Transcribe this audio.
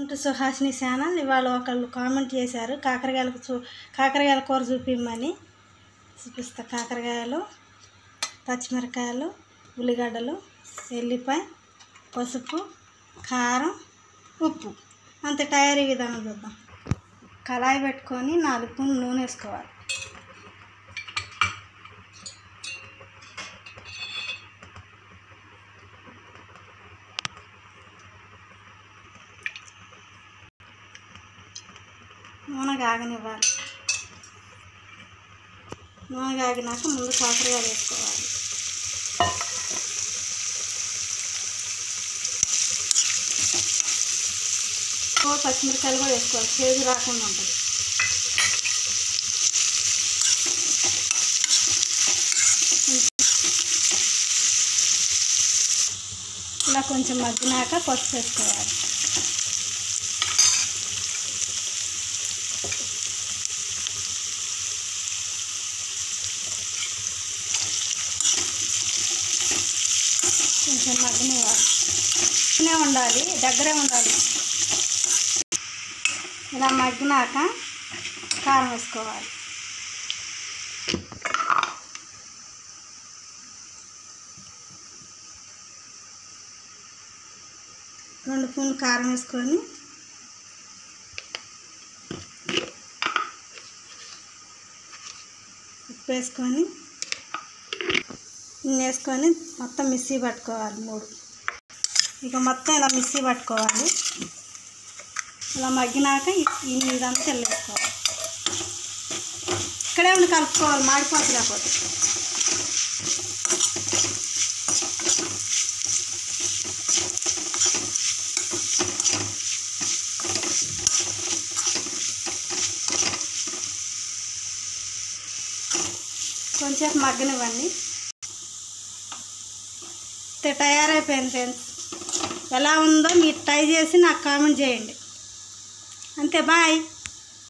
Welcome to Suhasini channel. ఇవాళ ఒకళ్ళు comment చేశారు కాకరకాయల కూర చూపిమ్మని. చూపిస్తా. కాకరకాయలు, పచ్చిమిరకాయలు, ఉల్లిగడ్డలు, ఎల్లిపాయ, పసుపు, కారం, ఉప్పు. అంతే. తయారీ విధానం చూద్దాం. కళాయి పెట్టుకొని 4 స్పూన్లు నూనె వేసుకోవాలి. నూనె కాగనివ్వాలి. నూనె కాగినాక ముందు కాకరకాయలు వేసుకోవాలి. పచ్చిమిరకాయలు కూడా వేసుకోవాలి, చేదు రాకుండా ఉంటుంది. ఇలా కొంచెం మగ్గినాక పసుపు వేసుకోవాలి. కొంచెం మగ్గనివ్వాలి. ఉండాలి, దగ్గరే ఉండాలి. ఇలా మగ్గినాక కారం వేసుకోవాలి. రెండు స్పూన్లు కారం వేసుకొని ఉప్పు వేసుకొని వేసుకొని మొత్తం మిక్సీ పట్టుకోవాలి. 3 ఇక మొత్తం ఇలా మిక్సీ పట్టుకోవాలి. ఇలా మగ్గినాక ఇదంతా తెల్లేసుకోవాలి. ఇక్కడే ఉండి కలుపుకోవాలి, మాడిపోతుంది కాకపోతే. కొంచెంసేపు మగ్గనివ్వండి. తయారైపోయింది ఫ్రెండ్స్. ఎలా ఉందో మీరు ట్రై చేసి నాకు కామెంట్ చేయండి. అంతే. బాయ్.